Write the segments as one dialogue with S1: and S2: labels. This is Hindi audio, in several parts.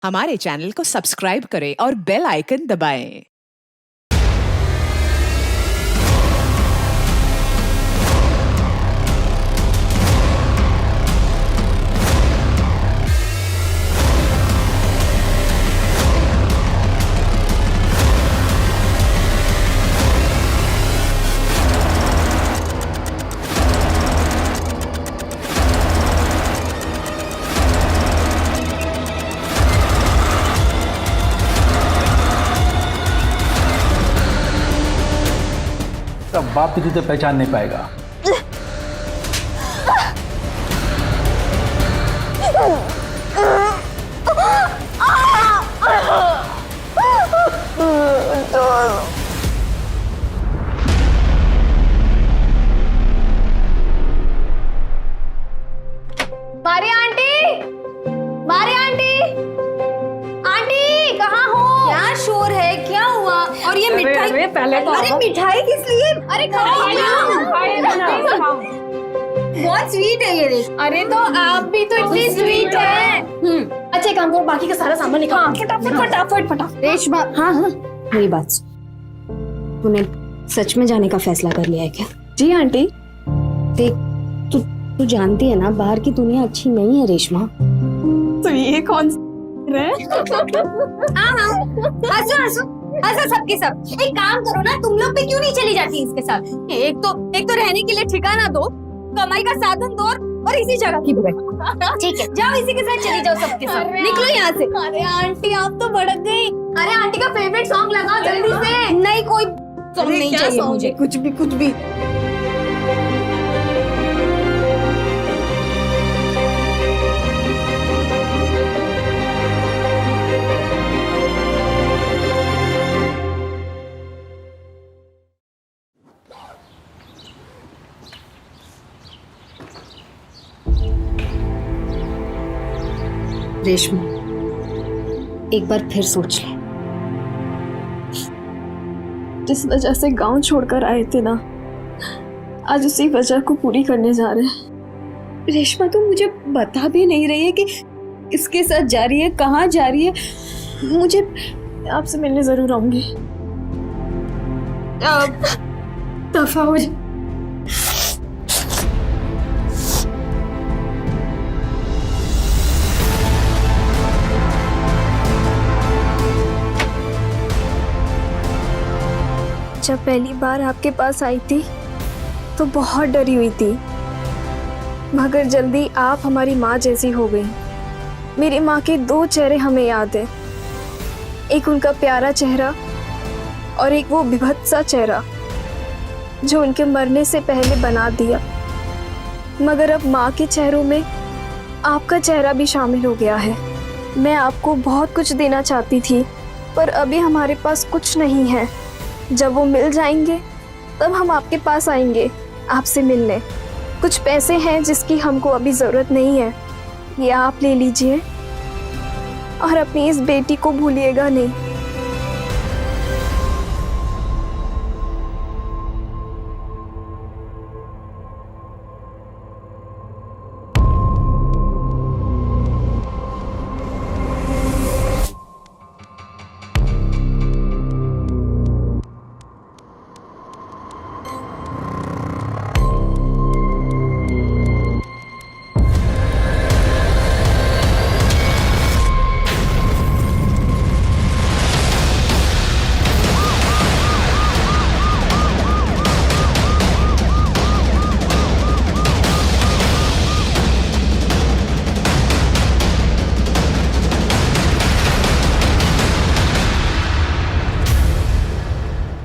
S1: हमारे चैनल को सब्सक्राइब करें और बेल आइकन दबाएं।
S2: तब बाप भी तुझे पहचान नहीं पाएगा।
S3: मारी आंटी, मारी आंटी, आंटी कहाँ हो? क्या शोर है, क्या हुआ? और ये मिठाई, अरे मिठाई किस लिए? अरे बहुत स्वीट है ये। अरे तो आप भी तो इतनी स्वीट है। अच्छा काम करो, बाकी का सारा सामान निकालो। फटाफट फटाफट फटाफट। रेशमा, हाँ हाँ मेरी बात सुन। तूने सच में जाने का फैसला कर लिया है क्या?
S4: जी आंटी।
S3: देख तू जानती है ना, बाहर की दुनिया अच्छी नहीं है रेशमा।
S4: तो ये कौन
S3: हंसो सबके सब। एक काम करो ना, तुम लोग भी क्यों नहीं चली जाती इसके साथ? एक तो रहने के लिए ठिकाना दो, कमाई का साधन दो और इसी जगह की बुराई। ठीक है, जाओ इसी के साथ चली जाओ सबके साथ। निकलो यहाँ से। अरे आंटी आप तो भड़क गई। अरे आंटी का फेवरेट सॉन्ग लगाओ जल्दी से। नहीं कोई सॉन्ग नहीं चाहिए मुझे।
S4: कुछ भी।
S3: रेशमा एक बार फिर सोच ले।
S4: जिस वजह से गांव छोड़कर आए थे ना, आज उसी वजह को पूरी करने जा रहे हैं। रेशमा तुम मुझे बता भी नहीं रही है कि किसके साथ जा रही है, कहाँ जा रही है। मुझे आपसे मिलने जरूर आऊंगी। दफा हो जा। जब पहली बार आपके पास आई थी तो बहुत डरी हुई थी, मगर जल्दी आप हमारी माँ जैसी हो गई। मेरी माँ के दो चेहरे हमें याद है, एक उनका प्यारा चेहरा और एक वो विभत्सा चेहरा जो उनके मरने से पहले बना दिया। मगर अब माँ के चेहरों में आपका चेहरा भी शामिल हो गया है। मैं आपको बहुत कुछ देना चाहती थी, पर अभी हमारे पास कुछ नहीं है। जब वो मिल जाएंगे तब हम आपके पास आएंगे आपसे मिलने। कुछ पैसे हैं जिसकी हमको अभी ज़रूरत नहीं है, ये आप ले लीजिए और अपनी इस बेटी को भूलिएगा नहीं।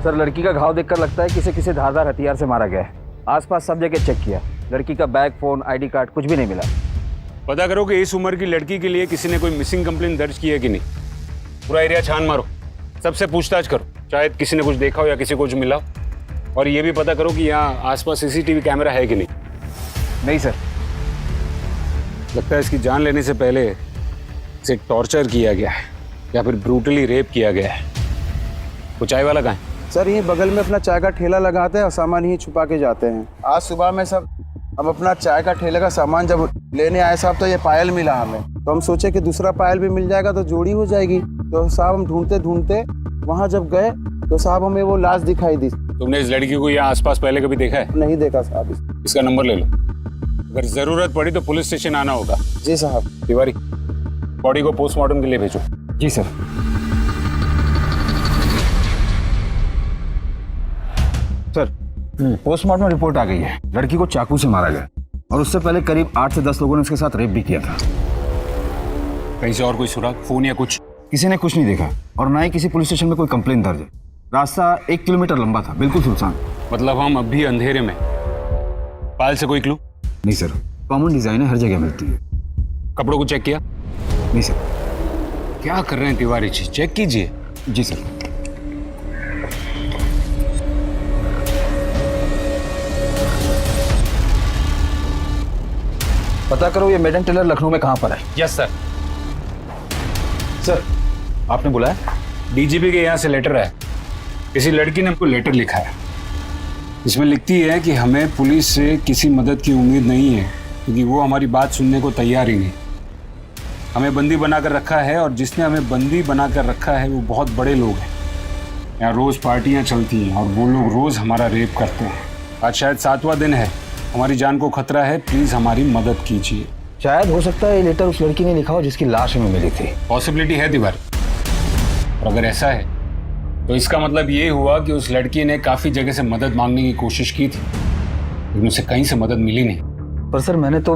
S5: सर, लड़की का घाव देखकर लगता है कि किसी धारदार हथियार से मारा गया है। आसपास सब जगह चेक किया, लड़की का बैग, फोन, आईडी कार्ड कुछ भी नहीं मिला।
S6: पता करो कि इस उम्र की लड़की के लिए किसी ने कोई मिसिंग कंप्लेंट दर्ज की है कि नहीं। पूरा एरिया छान मारो, सबसे पूछताछ करो, शायद किसी ने कुछ देखा हो या किसी को कुछ मिला हो। और ये भी पता करो कि यहाँ आसपास सीसीटीवी कैमरा है कि नहीं।
S5: नहीं सर।
S6: लगता है इसकी जान लेने से पहले इसे टॉर्चर किया गया है या फिर ब्रूटली रेप किया गया है। वो चाय वाला कहाँ है?
S7: सर यहीं बगल में अपना चाय का ठेला लगाते हैं और सामान यहीं छुपा के जाते हैं। आज सुबह में सब हम अपना चाय का ठेले का सामान जब लेने आए साहब तो ये पायल मिला हमें, तो तो हम सोचे कि दूसरा पायल भी मिल जाएगा तो जोड़ी हो जाएगी। तो साहब हम ढूंढते ढूंढते वहाँ जब गए तो साहब हमें वो लाश दिखाई दी।
S6: तुमने इस लड़की को यहाँ आसपास पहले कभी देखा है?
S7: नहीं देखा साहब।
S6: इसका नंबर ले लो, अगर जरूरत पड़ी तो पुलिस स्टेशन आना होगा।
S7: जी साहब।
S6: तिवारी, बॉडी को पोस्टमार्टम के लिए भेजो।
S5: जी सर। सर, पोस्टमार्टम रिपोर्ट आ गई है। लड़की को चाकू से मारा गया और उससे पहले करीब 8 से 10 लोगों ने उसके साथ रेप भी किया था।
S6: कहीं से और कोई सुराग, फोन या कुछ?
S5: किसी ने कुछ नहीं देखा और ना ही किसी पुलिस स्टेशन में कोई कंप्लेंट दर्ज है। रास्ता 1 किलोमीटर लंबा था, बिल्कुल सुनसान।
S6: मतलब हम अभी अंधेरे में। पायल से कोई क्लू?
S5: नहीं सर, कॉमन डिजाइन है, हर जगह मिलती है।
S6: कपड़ों को चेक किया?
S5: नहीं सर।
S6: क्या कर रहे हैं तिवारी जी, चेक कीजिए।
S5: जी सर। पता करो ये मेडन टेलर लखनऊ में कहाँ पर है।
S6: Yes sir.
S5: सर, आपने बुलाया?
S6: डीजीपी के यहाँ से लेटर है। किसी लड़की ने हमको लेटर लिखा है। इसमें लिखती है कि हमें पुलिस से किसी मदद की उम्मीद नहीं है क्योंकि वो हमारी बात सुनने को तैयार ही नहीं। हमें बंदी बनाकर रखा है और जिसने हमें बंदी बनाकर रखा है वो बहुत बड़े लोग हैं। यहाँ रोज पार्टियाँ चलती हैं और वो लोग रोज हमारा रेप करते हैं। आज शायद 7वां दिन है, हमारी जान को खतरा है, प्लीज हमारी मदद कीजिए।
S5: शायद हो सकता है ये लेटर उस लड़की ने लिखा हो जिसकी लाश हमें मिली थी।
S6: पॉसिबिलिटी है तिवारी, और अगर ऐसा है तो इसका मतलब ये हुआ कि उस लड़की ने काफी जगह से मदद मांगने की कोशिश की थी लेकिन उसे कहीं से मदद मिली नहीं।
S5: पर सर, मैंने तो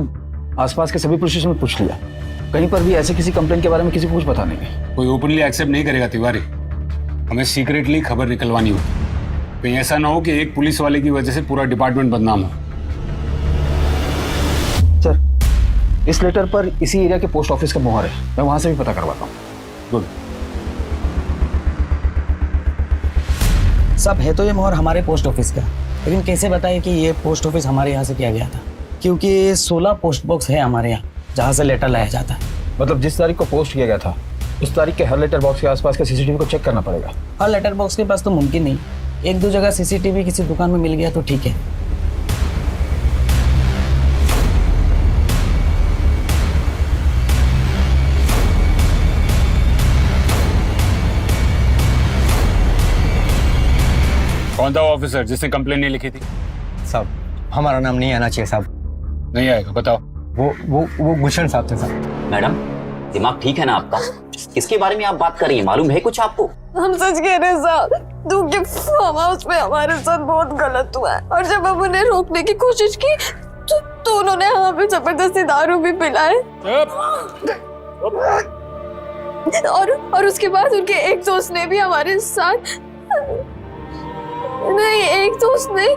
S5: आसपास के सभी पुलिस स्टेशन में पूछ लिया, कहीं पर भी ऐसे किसी कंप्लेंट के बारे में किसी को कुछ पता नहीं है।
S6: कोई ओपनली एक्सेप्ट नहीं करेगा तिवारी, हमें सीक्रेटली खबर निकलवानी होगी। कहीं ऐसा ना हो कि एक पुलिस वाले की वजह से पूरा डिपार्टमेंट बदनाम हो।
S5: सर, इस लेटर पर इसी एरिया के पोस्ट ऑफिस का मोहर है, मैं वहां से भी पता करवाता हूँ।
S6: गुड।
S8: सब है तो ये मोहर हमारे पोस्ट ऑफिस का, लेकिन कैसे बताएं कि ये पोस्ट ऑफिस हमारे यहाँ से किया गया था? क्योंकि 16 पोस्ट बॉक्स है हमारे यहाँ जहाँ से लेटर लाया जाता है।
S5: मतलब जिस तारीख को पोस्ट किया गया था उस तारीख के हर लेटर बॉक्स के आसपास के सीसीटीवी को चेक करना पड़ेगा।
S8: हर लेटर बॉक्स के पास तो मुमकिन नहीं, 1-2 जगह सीसीटीवी किसी दुकान में मिल गया तो ठीक है।
S6: कौन था वो ऑफिसर जिसने कंप्लेन नहीं लिखी थी?
S9: साहब, हमारा नाम नहीं आना चाहिए साहब।
S6: नहीं आएगा, बताओ।
S9: वो गुलशन साहब थे साहब।
S10: मैडम, दिमाग ठीक है ना आपका? किसके बारे में आप बात कर रही हैं? मालूम है कुछ आपको?
S4: हम सच कह रहे हैं साहब, दूसरे फार्म हाउस में हमारे साथ बहुत गलत हुआ है और जब हम उन्हें रोकने की कोशिश की तो उन्होंने हमें जबरदस्ती दारू भी पिलाए और उसके बाद उनके एक दोस्त ने भी हमारे साथ, नहीं एक दोस्त नहीं,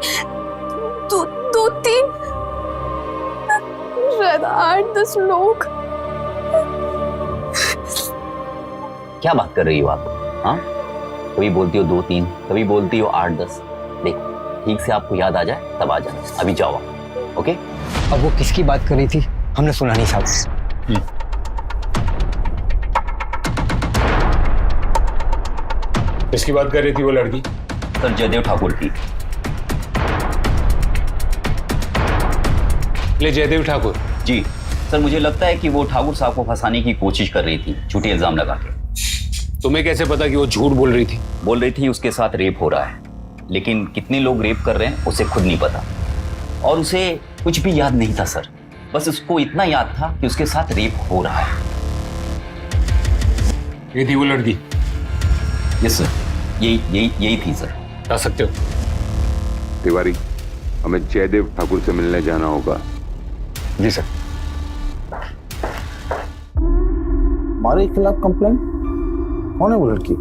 S4: 2-3 शायद 8-10 लोग।
S10: क्या बात कर रही हो आप? हाँ, कभी बोलती हो 2-3, कभी बोलती हो 8-10। देखो, ठीक से आपको याद आ जाए तब आ जाना। अभी जाओ आप, ओके?
S9: अब वो किसकी बात कर रही थी हमने सुना नहीं साहब।
S6: किसकी बात कर रही थी वो लड़की?
S10: सर, जयदेव ठाकुर की।
S6: ले जयदेव ठाकुर?
S10: जी सर, मुझे लगता है कि वो ठाकुर साहब को फंसाने की कोशिश कर रही थी, झूठे इल्जाम लगा के।
S6: तुम्हें कैसे पता कि वो झूठ बोल रही थी?
S10: बोल रही थी उसके साथ रेप हो रहा है, लेकिन कितने लोग रेप कर रहे हैं उसे खुद नहीं पता और उसे कुछ भी याद नहीं था सर। बस उसको इतना याद था कि उसके साथ रेप हो रहा है।
S6: ये थी वो लड़की?
S10: यस सर, यही थी सर।
S6: बता सकते हो?
S11: तिवारी, हमें जयदेव ठाकुर से मिलने जाना होगा।
S5: जी सर।
S7: हमारे खिलाफ कंप्लेंट? कौन है वो लड़की?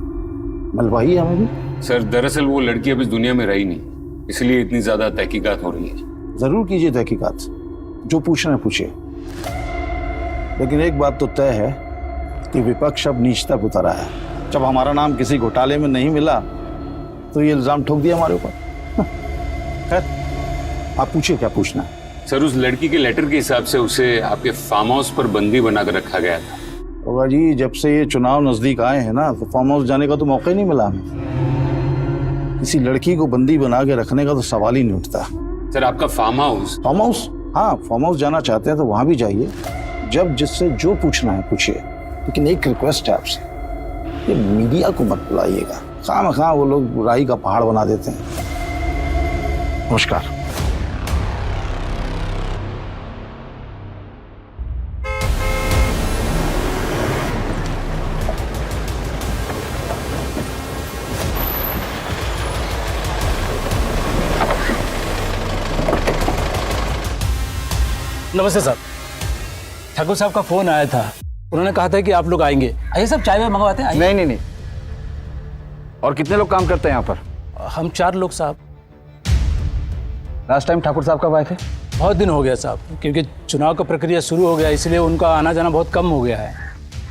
S7: मलवाई है हमें भी?
S6: सर, दरअसल वो लड़की अब इस दुनिया में रही नहीं, इसलिए इतनी ज्यादा तहकीकात हो रही है।
S7: जरूर कीजिए तहकीकात, जो पूछना है पूछिए, लेकिन एक बात तो तय है कि विपक्ष अब नीच तक उतरा है। जब हमारा नाम किसी घोटाले में नहीं मिला तो ये इल्जाम ठोक दिया हमारे ऊपर। खैर, आप पूछिए क्या पूछना है।
S6: सर, उस लड़की के लेटर के हिसाब से उसे आपके फार्म हाउस पर बंदी बनाकर रखा गया था।
S7: होगा जी, जब से ये चुनाव नजदीक आए हैं ना तो फार्म हाउस जाने का तो मौका ही नहीं मिला हमें। किसी लड़की को बंदी बना के रखने का तो सवाल ही नहीं उठता।
S6: सर, आपका फार्म हाउस?
S7: Farm house? हाँ, फार्म हाउस जाना चाहते हैं तो वहां भी जाइए, जब जिससे जो पूछना है पूछिए, लेकिन एक रिक्वेस्ट है आपसे, ये मीडिया को मत बुलाइएगा। खामखा वो लोग राई का पहाड़ बना देते हैं। नमस्कार।
S2: नमस्ते साहब, ठाकुर साहब का फोन आया था, उन्होंने कहा था कि आप लोग आएंगे। आइए सब, चाय में मंगवाते हैं।
S5: नहीं नहीं नहीं। और कितने लोग काम करते हैं यहाँ पर?
S2: हम 4 लोग साहब।
S5: लास्ट टाइम ठाकुर साहब कब आए थे?
S2: बहुत दिन हो गया साहब, क्योंकि चुनाव का प्रक्रिया शुरू हो गया, इसलिए उनका आना जाना बहुत कम हो गया है।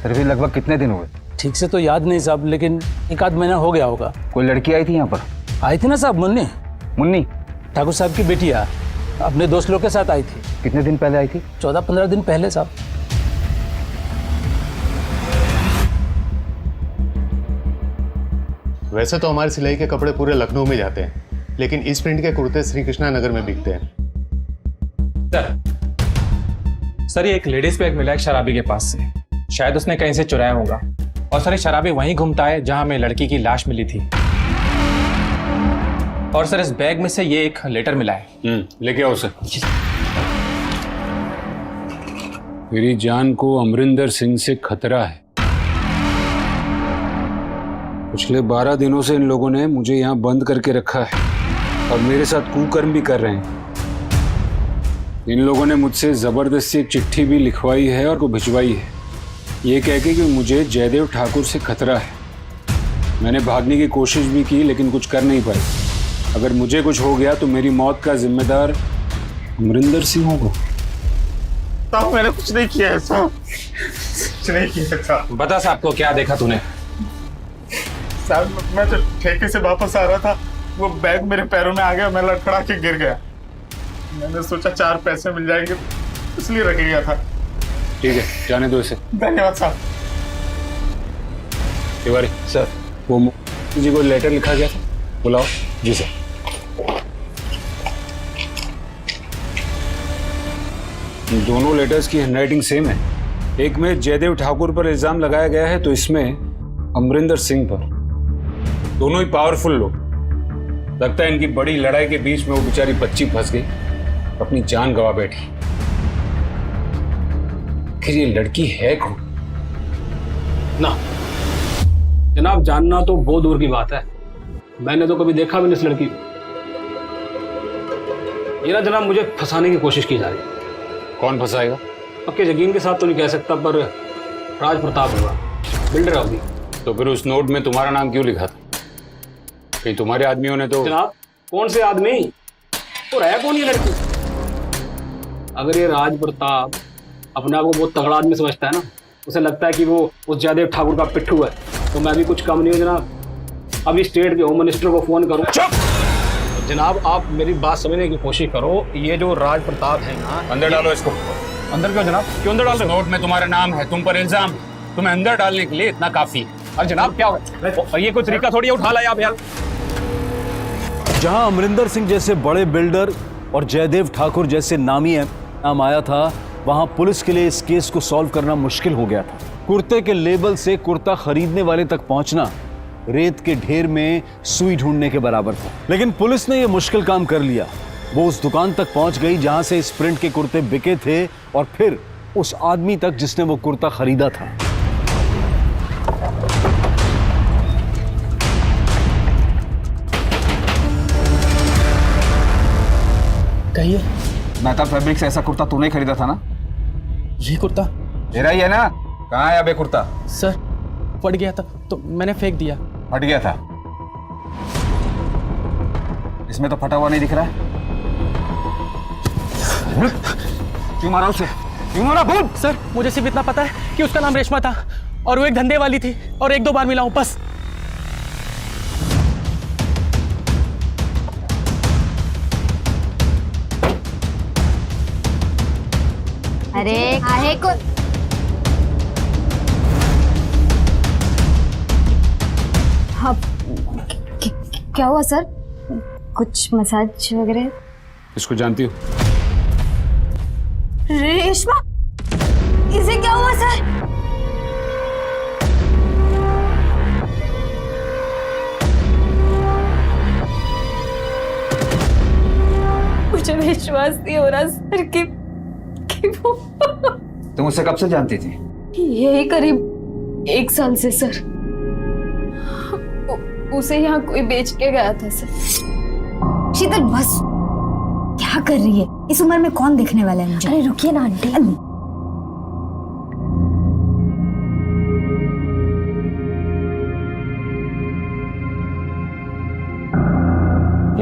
S5: फिर भी लगभग कितने दिन हुए?
S2: ठीक से तो याद नहीं साहब, लेकिन 1 आध महीना हो गया होगा।
S5: कोई लड़की आई थी यहाँ पर?
S2: आई थी ना साहब, मुन्नी।
S5: मुन्नी?
S2: ठाकुर साहब की बेटिया अपने दोस्त लोग के साथ आई थी।
S5: कितने दिन पहले आई थी?
S2: 14-15 दिन पहले साहब।
S12: वैसे तो हमारे सिलाई के कपड़े पूरे लखनऊ में जाते हैं, लेकिन इस प्रिंट के कुर्ते श्री कृष्णा नगर में बिकते हैं।
S13: सर, ये एक लेडीज बैग मिला है शराबी के पास से, शायद उसने कहीं से चुराया होगा। और सर, ये शराबी वहीं घूमता है जहां हमें लड़की की लाश मिली थी। और सर, इस बैग में से ये एक लेटर मिला है।
S6: लेके आओ उसे। मेरी जान को अमरिंदर सिंह से खतरा है। पिछले 12 दिनों से इन लोगों ने मुझे यहाँ बंद करके रखा है और मेरे साथ कुकर्म भी कर रहे हैं। इन लोगों ने मुझसे जबरदस्ती एक चिट्ठी भी लिखवाई है और को भिजवाई है, ये कह के कि मुझे जयदेव ठाकुर से खतरा है। मैंने भागने की कोशिश भी की, लेकिन कुछ कर नहीं पाई। अगर मुझे कुछ हो गया तो मेरी मौत का जिम्मेदार अमरिंदर सिंह होगा।
S12: साहब, मैंने कुछ नहीं किया है साहब, कुछ नहीं किया साहब।
S13: बता साहब को क्या देखा तूने?
S12: साहब, मैं तो ठेके से वापस आ रहा था, वो बैग मेरे पैरों में आ गया, मैं लड़खड़ा के गिर गया। मैंने सोचा 4 पैसे मिल जाएंगे, इसलिए रख लिया था।
S6: ठीक है, जाने दो इसे।
S12: धन्यवाद साहब।
S6: तिवारी
S5: सर,
S6: वो जी को लेटर लिखा गया था, बुलाओ। जी सर। दोनों लेटर्स की हैंडराइटिंग सेम है। एक में जयदेव ठाकुर पर इल्जाम लगाया गया है, तो इसमें अमरिंदर सिंह पर। दोनों ही पावरफुल लोग। लगता है इनकी बड़ी लड़ाई के बीच में वो बेचारी बच्ची फंस गई, अपनी जान गंवा बैठी। फिर ये लड़की है कौन?
S2: ना जनाब, जानना तो बहुत दूर की बात है, मैंने तो कभी देखा भी नहीं इस लड़की को। ये ना जनाब, मुझे फंसाने की कोशिश की जा रही है।
S6: कौन फंसाएगा?
S2: पक्के यकीन के साथ तो नहीं कह सकता, पर राज प्रताप होगा, बिल्डर होगी।
S6: तो फिर उस नोट में तुम्हारा नाम क्यों लिखा था? कहीं तुम्हारे आदमियों ने तो?
S2: जनाब, कौन से आदमी? तो है कौन ये लड़की? अगर ये राज प्रताप अपने आप को बहुत तगड़ा आदमी समझता है ना, उसे लगता है कि वो उस जयदेव ठाकुर का पिट्ठू है, तो मैं भी कुछ कम नहीं हूँ जनाब। अभी स्टेट के होम मिनिस्टर को फोन करूँ।
S13: चुप जनाब, आप मेरी बात समझने की कोशिश करो। ये जो राज प्रताप है ना,
S6: अंदर डालो इसको।
S13: अंदर क्यों जनाब? क्यों अंदर डाल रहे हो?
S6: नोट में तुम्हारा नाम है, तुम पर इल्जाम, तुम्हें अंदर डालने के लिए इतना काफी है।
S13: अरे जनाब, क्या हो? ये कोई तरीका थोड़ी है, उठा लाए आप यार।
S2: जहां अमरिंदर सिंह जैसे बड़े बिल्डर और जयदेव ठाकुर जैसे नामी नाम आया था, वहां पुलिस के लिए इस केस को सॉल्व करना मुश्किल हो गया था। कुर्ते के लेबल से कुर्ता खरीदने वाले तक पहुंचना रेत के ढेर में सुई ढूंढने के बराबर था। लेकिन पुलिस ने यह मुश्किल काम कर लिया। वो उस दुकान तक पहुंच गई जहां से इस प्रिंट के कुर्ते बिके थे, और फिर उस आदमी तक जिसने वो कुर्ता खरीदा था।
S8: कहिए।
S5: मेहता फैब्रिक से ऐसा कुर्ता तूने खरीदा था ना?
S8: ये कुर्ता
S5: तेरा ही है ना? कहाँ है अबे कुर्ता?
S8: सर, फट गया था तो मैंने फेंक दिया।
S5: फट गया था? इसमें तो फटा हुआ नहीं दिख रहा है। क्यों मारा उसे? क्यों मारा? बोल।
S8: सर, मुझे सिर्फ इतना पता है कि उसका नाम रेशमा था और वो एक धंधे वाली थी, और 1-2 बार मिला हूं बस।
S3: अरे आहे को हाँ, क्या हुआ सर? कुछ मसाज वगैरह?
S6: इसको जानती हो?
S3: रेशमा, इसे क्या हुआ सर? मुझे विश्वास नहीं हो रहा सर कि वो
S5: तुम उससे कब से जानती थी?
S4: यही करीब 1 साल से सर। उसे यहाँ कोई बेच के गया था सर।
S3: शीतल बस, क्या कर रही है? इस उम्र में कौन देखने वाला है मुझे? अरे रुकिए ना आंटी।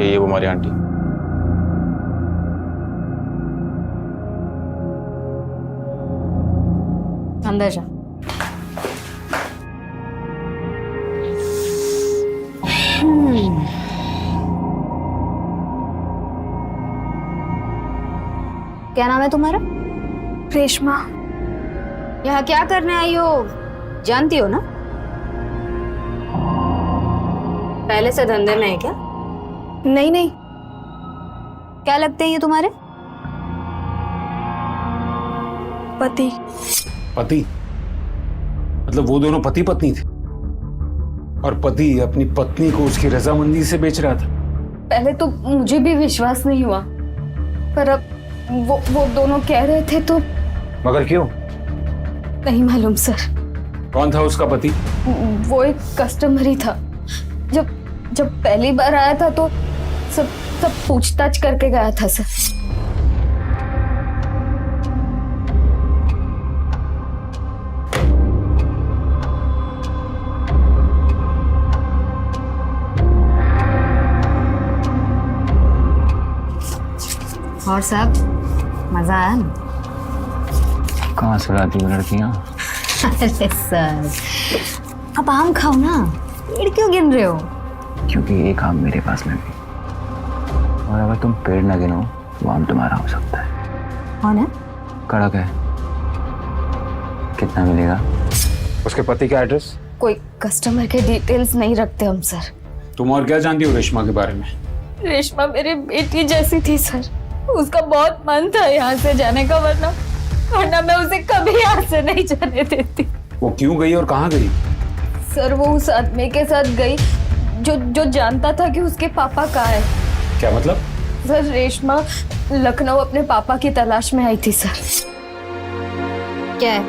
S13: ये वो हमारी आंटी।
S3: अंदर जा। क्या नाम है तुम्हारा?
S4: रेशमा।
S3: यहाँ क्या करने आई हो? जानती हो ना? पहले से धंधे में है क्या?
S4: नहीं नहीं।
S3: क्या लगते हैं ये तुम्हारे?
S4: पति।
S6: पति? मतलब वो दोनों पति पत्नी थे और पति अपनी पत्नी को उसकी रजामंदी से बेच रहा था?
S4: पहले तो मुझे भी विश्वास नहीं हुआ, पर अब वो दोनों कह रहे थे तो
S5: मगर क्यों?
S4: नहीं मालूम सर।
S6: कौन था उसका पति?
S4: वो एक कस्टमर ही था। जब पहली बार आया था तो सब पूछताछ करके गया था सर।
S3: और सब मजा आया ना?
S5: कहाँ से लाती हो लड़कियाँ?
S3: अरे सर, अब आम खाओ ना, पेड़ क्यों गिन रहे हो?
S5: क्योंकि एक आम मेरे पास में भी, और अगर तुम पेड़ न गिनो वो आम तुम्हारा हो सकता है।
S3: कौन है?
S5: कड़क है। कितना मिलेगा? उसके पति का एड्रेस?
S4: कोई कस्टमर के डिटेल्स नहीं रखते हम सर।
S6: तुम और क्या जानती हो रेशमा के बारे में?
S4: रेशमा मेरी बेटी जैसी थी सर। उसका बहुत मन था यहाँ से जाने का, वरना मैं उसे कभी यहाँ से नहीं जाने देती।
S6: वो क्यों गई और कहाँ गई?
S4: सर वो उस आदमी के साथ गई जो जानता था कि उसके पापा कहाँ है।
S6: क्या मतलब?
S4: सर रेशमा लखनऊ अपने पापा की तलाश में आई थी सर।
S3: क्या है?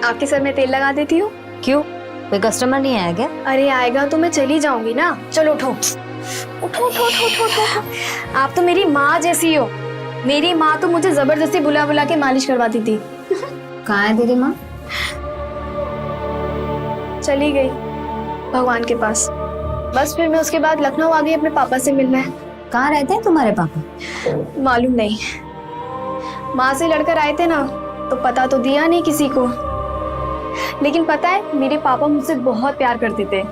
S4: आपके सर में तेल लगा देती हूँ।
S3: क्यों? कोई कस्टमर नहीं आया क्या?
S4: अरे आएगा तो मैं चली जाऊंगी ना। चलो उठो उठो उठो उठो उठो उठो। आप तो मेरी माँ जैसी हो। मेरी माँ तो मुझे जबरदस्ती बुला बुला के मालिश करवाती थी।
S3: कहाँ है तेरी माँ?
S4: चली गई भगवान के पास। बस फिर मैं उसके बाद लखनऊ आ गई अपने पापा से मिलने।
S3: कहाँ रहते हैं तुम्हारे पापा?
S4: मालूम नहीं, माँ से लड़कर आए थे ना तो पता तो दिया नहीं किसी को। लेकिन पता है मेरे पापा मुझसे बहुत प्यार करते थे।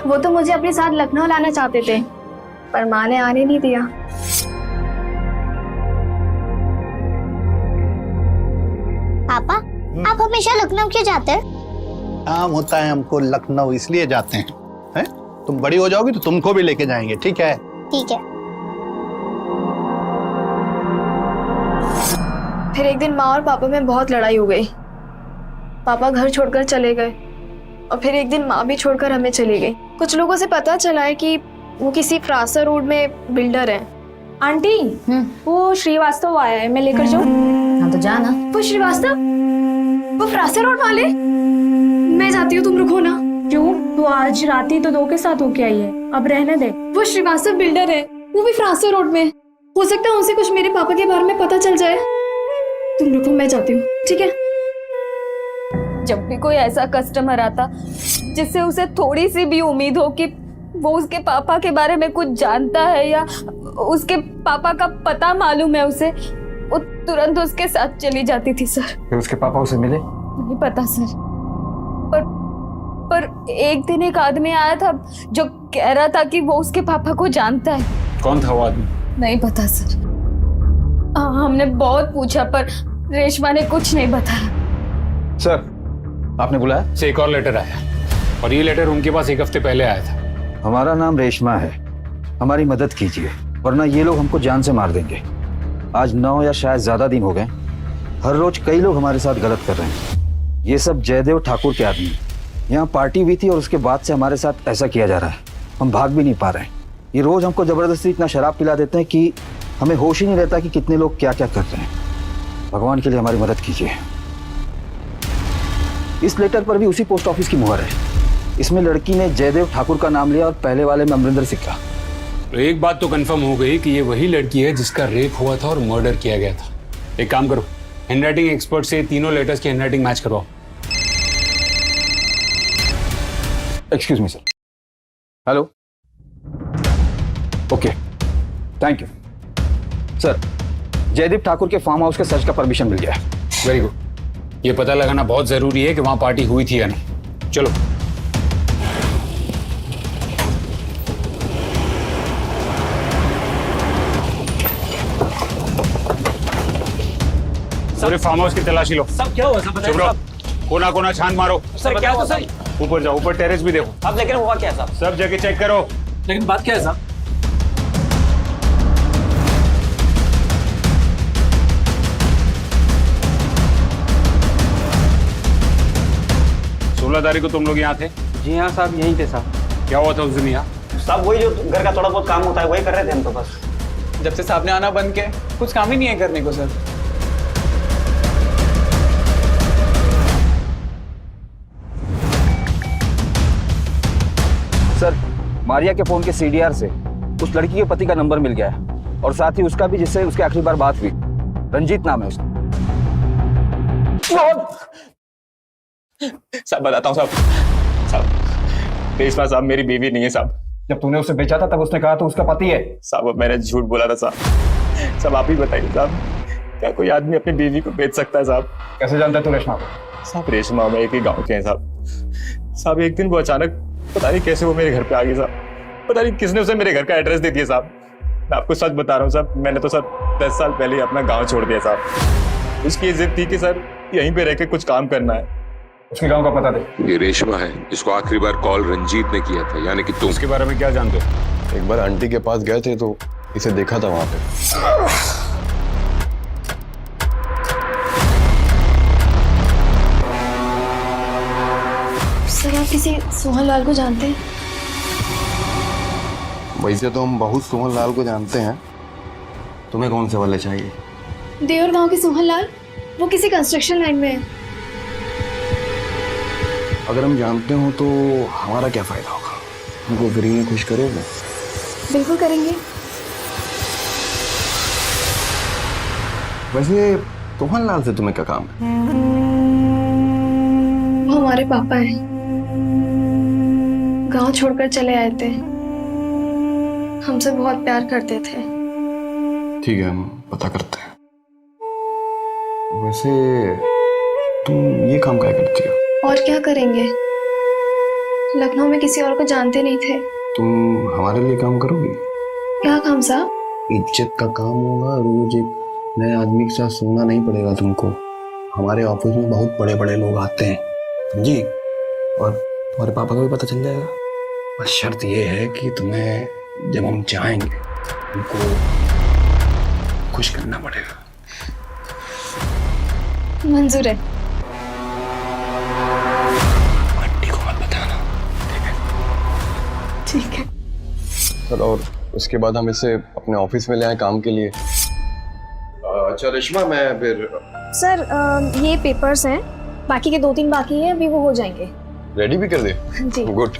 S4: वो तो मुझे अपने साथ लखनऊ लाना चाहते थे, पर माँ ने आने नहीं दिया।
S3: पापा, आप हमेशा लखनऊ क्यों जाते हैं?
S7: काम होता है हमको लखनऊ, इसलिए जाते हैं। हैं? तुम बड़ी हो जाओगी तो तुमको भी लेके जाएंगे, ठीक है?
S3: ठीक है।
S4: फिर एक दिन माँ और पापा में बहुत लड़ाई हो गई। पापा घर छोड़कर चले गए और फिर एक दिन माँ भी छोड़कर हमें चली गई। कुछ लोगों से पता चला है कि वो किसी फ्रासा रोड में बिल्डर है। आंटी, वो श्रीवास्तव आया है, मैं लेकर जाऊँ?
S3: हाँ तो जाना।
S4: वो श्रीवास्तव, वो फ्रासा रोड वाले? मैं जाती हूँ, तुम रुको ना। क्यों? तो आज रात ही तो 2 के साथ होके आई है, अब रहने दे। वो श्रीवास्तव बिल्डर है, वो भी फ्रासा रोड में। हो सकता है उनसे कुछ मेरे पापा के बारे में पता चल जाए। तुम रुको, मैं जाती हूँ, ठीक है? जब भी कोई ऐसा कस्टमर आता जिससे उसे थोड़ी सी भी उम्मीद हो कि वो उसके पापा के बारे में कुछ जानता है या उसके पापा का पता मालूम है उसे, वो तुरंत उसके साथ चली जाती थी सर।
S5: फिर उसके पापा उसे मिले?
S4: नहीं पता सर, पर एक दिन एक आदमी आया था जो कह रहा था कि वो उसके पापा को जानता है।
S6: कौन था वो आदमी?
S4: नहीं पता सर। हमने बहुत पूछा पर रेशमा ने कुछ नहीं बताया।
S5: सर, आपने बुलाया?
S6: से एक और लेटर आया और ये लेटर उनके पास 1 हफ्ते पहले आया था।
S5: हमारा नाम रेशमा है, हमारी मदद कीजिए वरना ये लोग हमको जान से मार देंगे। आज 9 या शायद ज्यादा दिन हो गए, हर रोज कई लोग हमारे साथ गलत कर रहे हैं। ये सब जयदेव ठाकुर के आदमी। यहाँ पार्टी हुई थी और उसके बाद से हमारे साथ ऐसा किया जा रहा है। हम भाग भी नहीं पा रहे हैं। ये रोज हमको जबरदस्ती इतना शराब पिला देते हैं कि हमें होश ही नहीं रहता कि कितने लोग क्या क्या कर रहे हैं। भगवान के लिए हमारी मदद कीजिए। इस लेटर पर भी उसी पोस्ट ऑफिस की मुहर है। इसमें लड़की ने जयदेव ठाकुर का नाम लिया और पहले वाले में अमरिंदर सिंह का।
S6: तो एक बात तो कंफर्म हो गई कि ये वही लड़की है जिसका रेप हुआ था और मर्डर किया गया था। एक काम करो, हैंडराइटिंग एक्सपर्ट से तीनों लेटर्स की हैंडराइटिंग मैच करवाओ।
S5: Excuse me sir. Hello, okay, thank you sir. Jaideep Thakur के फार्म हाउस के सर्च का परमिशन मिल गया है।
S6: Very good. ये पता लगाना बहुत जरूरी है कि वहां पार्टी हुई थी या नहीं। चलो। पूरे फार्म हाउस की तलाशी लो।
S8: सब क्या हुआ? सब
S6: चुप रहो, कोना कोना छान मारो।
S8: सर क्या हुआ सर?
S6: ऊपर जाओ, ऊपर टेरेस भी देखो।
S8: अब लेकिन हुआ क्या साहब?
S6: सब जगह चेक करो।
S8: लेकिन बात क्या है साहब?
S6: तारीख को तुम लोग यहाँ थे?
S8: जी हाँ साहब, यहीं थे साहब।
S6: क्या हुआ था उस दिन यहाँ?
S8: साहब वही जो घर का थोड़ा बहुत काम होता है वही कर रहे थे हम तो बस। जब से साहब ने आना बंद किया कुछ काम ही नहीं है करने को सर।
S5: सर, मारिया के फोन के सीडीआर से उस लड़की के पति का नंबर मिल गया है और साथ ही उसका भी जिससे उसकी आखिरी बार बात हुई। रंजीत नाम है उसका।
S13: साहब बताता हूँ साहब, रेशमा साहब मेरी बीवी नहीं है साहब।
S5: जब तूने उसे बेचा था तब उसने कहा तो उसका पति है।
S13: साहब मैंने झूठ बोला था साहब। साहब आप ही बताइए साहब, क्या कोई आदमी अपनी बीवी को बेच सकता है साहब?
S5: कैसे जानता है तू रेशमा को?
S13: साहब रेशमा में एक ही गाँव के हैं साहब। साहब एक दिन वो अचानक पता नहीं कैसे वो मेरे घर पे आ गई साहब। पता नहीं किसने उसे मेरे घर का एड्रेस दे दिया साहब। मैं आपको सच बता रहा हूँ साहब, मैंने तो सर 10 साल पहले ही अपना गाँव छोड़ दिया साहब। उसकी जिद थी कि सर यहीं पे रह के कुछ काम करना है।
S5: उसके गांव का पता दे।
S11: ये रेशमा है, इसको आखिरी बार कॉल रंजीत ने किया था, यानी कि तुम।
S6: उसके बारे में क्या जानते हो?
S12: एक बार आंटी के पास गए थे तो इसे देखा था वहां पे।
S4: सर आप किसी सोहन लाल को जानते हैं?
S12: वैसे तो हम बहुत सोहन लाल को जानते हैं। तुम्हें कौन से वाले चाहिए?
S4: देवर गांव के सोहन लाल, वो किसी कंस्ट्रक्शन लाइन में है।
S12: अगर हम जानते हो तो हमारा क्या फायदा होगा? हमको फ्री में खुश करोगे?
S4: बिल्कुल करेंगे।
S12: वैसे सोहन लाल से तुम्हें क्या काम है?
S4: वो हमारे पापा हैं, गांव छोड़कर चले आए थे, हमसे बहुत प्यार करते थे।
S12: ठीक है, हम पता करते हैं। वैसे तुम ये काम क्या करती हो?
S4: और क्या करेंगे, लखनऊ में किसी और को जानते नहीं थे।
S12: तुम हमारे लिए काम करोगी?
S4: क्या काम साहब?
S12: इज्जत का काम होगा। रोज एक नए आदमी के साथ सोना नहीं पड़ेगा तुमको। हमारे ऑफिस में बहुत बड़े बड़े लोग आते हैं जी, और तुम्हारे पापा को भी पता चल जाएगा। बस शर्त ये है कि तुम्हें जब हम चाहेंगे उनको खुश करना पड़ेगा।
S4: मंजूर है।
S12: आंटी को मत बताना,
S4: ठीक है
S12: सर। और उसके बाद हम इसे अपने ऑफिस में ले आए काम के लिए। अच्छा रेशमा, मैं फिर
S4: सर ये पेपर्स हैं, बाकी के 2-3 बाकी हैं, अभी वो हो जाएंगे।
S12: रेडी भी कर दे?
S4: जी
S12: गुड।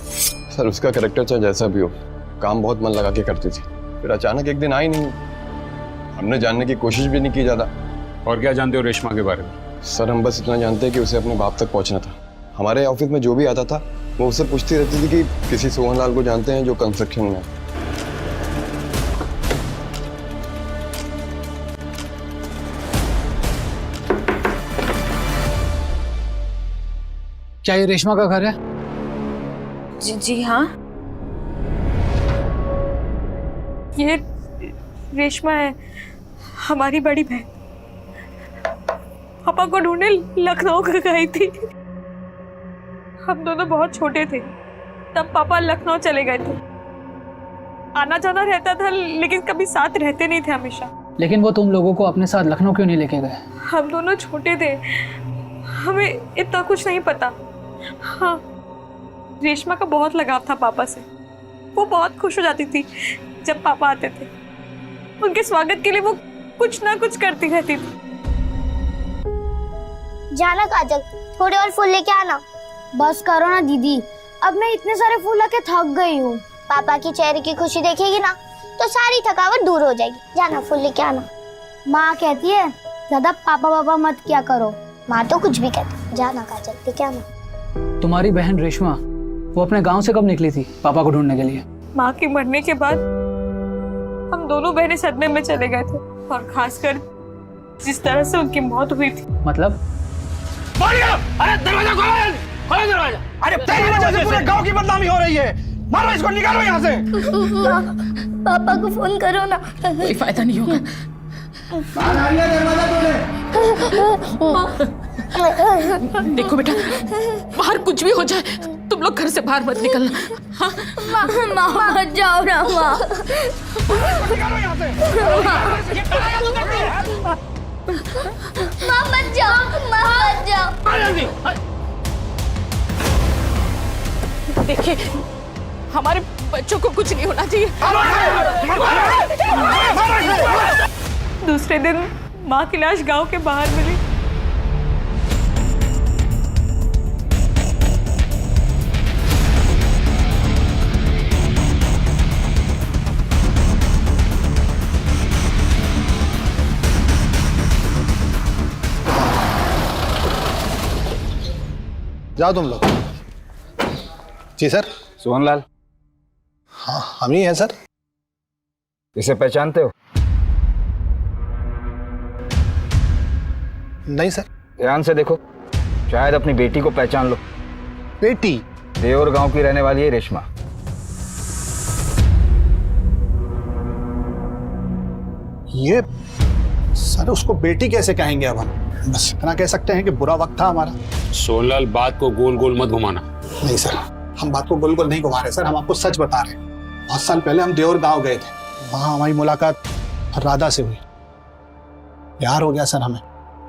S12: सर उसका कैरेक्टर चाहे जैसा भी हो, काम बहुत मन लगा के करती थी, फिर अचानक एक दिन आई नहीं। हमने जानने की कोशिश भी नहीं की ज़्यादा।
S6: और क्या जानते हो रेशमा के बारे में?
S12: सर हम बस इतना जानते हैं कि उसे अपने बाप तक पहुंचना था। हमारे ऑफिस में जो भी आता था वो उससे पूछती रहती थी कि किसी सोहन लाल को जानते हैं जो कंस्ट्रक्शन में है।
S8: क्या ये रेशमा का घर है?
S4: जी हाँ,
S3: ये रेशमा है, हमारी बड़ी बहन। पापा को ढूंढने लखनऊ गई थी। हम दोनों बहुत छोटे थे तब पापा लखनऊ चले गए थे। आना जाना रहता था लेकिन कभी साथ रहते नहीं थे हमेशा।
S8: लेकिन वो तुम लोगों को अपने साथ लखनऊ क्यों नहीं लेके गए?
S3: हम दोनों छोटे थे,
S14: हमें इतना कुछ नहीं पता। हाँ, रेशमा का बहुत लगाव था पापा से। वो बहुत खुश हो जाती थी जब पापा आते थे। उनके स्वागत के लिए वो कुछ ना कुछ करती रहती थी।
S3: जाना काजल, थोड़े और फूल लेके आना। बस करो ना दीदी, अब मैं इतने सारे फूल लेके थक गई हूँ। पापा की चेहरे की खुशी देखेगी ना तो सारी थकावट दूर हो जाएगी। जाना फूल लेके आना। माँ कहती है ज्यादा पापा पापा मत किया करो। माँ तो कुछ भी कहती। जाना काजल, लेके आना।
S8: तुम्हारी बहन रेशमा वो अपने गांव से कब निकली थी पापा को ढूंढने के लिए?
S14: माँ के मरने के बाद हम दोनों बहनें सदमे में चले गए थे, और खासकर जिस तरह से उनकी मौत हुई थी।
S8: मतलब?
S5: अरे दरवाजा खोलो, खोलो दरवाजा। अरे तेरी वजह से पूरे गांव की बदनामी हो रही है। मारो इसको, निकालो यहाँ से।
S3: पापा को फोन करो ना।
S1: कोई फायदा नहीं होगा। देखो बेटा, बाहर कुछ भी हो जाए तुम लोग घर से बाहर मत निकलना। हाँ?
S3: माँ मत जाओ ना माँ। माँ मत जाओ, माँ मत जाओ।
S1: देखिए, हमारे बच्चों को कुछ नहीं होना चाहिए।
S14: दूसरे दिन माँ की लाश गांव के बाहर मिली।
S7: जाओ तुम लोग। जी सर।
S5: सोहनलाल।
S7: हाँ, हम ही हैं सर।
S5: इसे पहचानते हो?
S7: नहीं सर।
S5: ध्यान से देखो, शायद अपनी बेटी को पहचान लो।
S7: बेटी?
S5: देवर गांव की रहने वाली है रेशमा।
S7: ये सर, उसको बेटी कैसे कहेंगे अब हम? बस इतना कह सकते हैं कि बुरा वक्त था हमारा।
S6: सोहनलाल, बात को गोल गोल मत घुमाना।
S7: नहीं सर, हम बात को गोल गोल नहीं घुमा रहे सर, हम आपको सच बता रहे हैं। बहुत साल पहले हम देवर गांव गए थे, वहां हमारी मुलाकात राधा से हुई। प्यार हो गया सर हमें।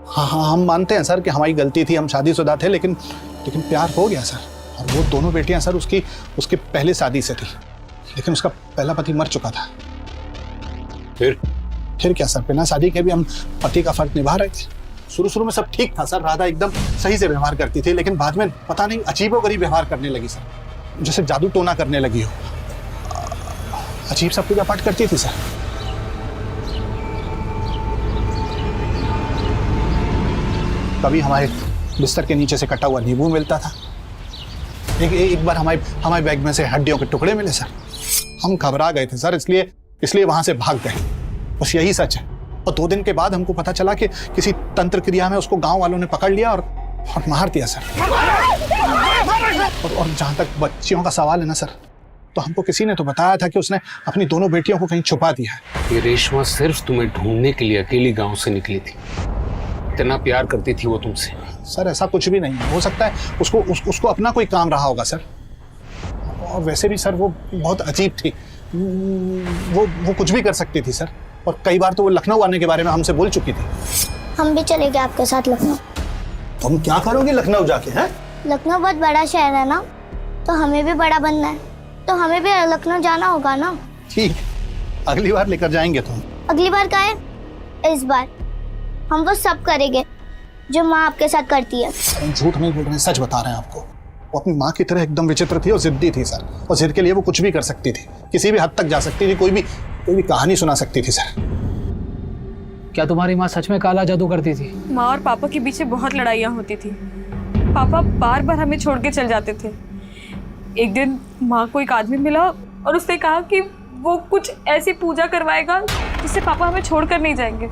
S7: हाँ हाँ, हम मानते हैं सर कि हमारी गलती थी, हम शादीशुदा थे, लेकिन प्यार हो गया सर। और वो दोनों बेटियां सर उसकी पहले शादी से थी, लेकिन उसका पहला पति मर चुका था। फिर क्या सर, बिना शादी के भी हम पति का फर्ज निभा रहे थे। शुरू में सब ठीक था सर, राधा एकदम सही से व्यवहार करती थी, लेकिन बाद में पता नहीं अजीबोगरीब व्यवहार करने लगी सर, जैसे जादू टोना करने लगी हो। अजीब सा पूजा पाठ करती थी सर। कभी हमारे बिस्तर के नीचे से कटा हुआ नींबू मिलता था। एक बार हमारे बैग में से हड्डियों के टुकड़े मिले सर। हम घबरा गए थे सर, इसलिए वहां से भाग गए। बस यही सच है। और 2 दिन के बाद हमको पता चला कि किसी तंत्र क्रिया में उसको गांव वालों ने पकड़ लिया और मार दिया सर। और जहां तक बच्चियों का सवाल है ना सर, तो हमको किसी ने तो बताया था कि उसने अपनी दोनों बेटियों को कहीं छुपा दिया है।
S6: ये रेशमा सिर्फ तुम्हें ढूंढने के लिए अकेली गांव से निकली थी। इतना प्यार करती थी वो तुमसे।
S7: सर ऐसा कुछ भी नहीं हो सकता है, उसको अपना कोई काम रहा होगा सर। और वैसे भी सर वो बहुत अजीब थी। वो कुछ भी कर सकती थी सर। और कई बार तो वो लखनऊ आने के बारे में हमसे बोल चुकी थी।
S3: हम भी चले गए आपके साथ लखनऊ।
S7: तुम क्या करोगे लखनऊ जाके? हैं?
S3: लखनऊ बहुत बड़ा शहर है ना, तो हमें भी बड़ा बनना है, तो हमें भी लखनऊ जाना होगा ना।
S7: ठीक, अगली बार लेकर जाएंगे तुम।
S3: अगली बार क्या है? इस बार हम वो सब करेंगे जो माँ आपके साथ करती है।
S7: झूठ नहीं बोल रहे, सच बता रहे हैं आपको। वो अपनी माँ की तरह एकदम विचित्र थी और जिद्दी थी सर। और जिद के लिए वो कुछ भी कर सकती थी, किसी भी हद तक जा सकती थी, कोई भी कहानी सुना सकती थी सर।
S8: क्या तुम्हारी माँ सच में काला जादू करती थी?
S14: माँ और पापा के पीछे बहुत लड़ाइयाँ होती थी। पापा बार बार हमें छोड़ के चल जाते थे। एक दिन माँ को एक आदमी मिला और उसने कहा कि वो कुछ ऐसी पूजा करवाएगा जिससे पापा हमें छोड़कर नहीं जाएंगे।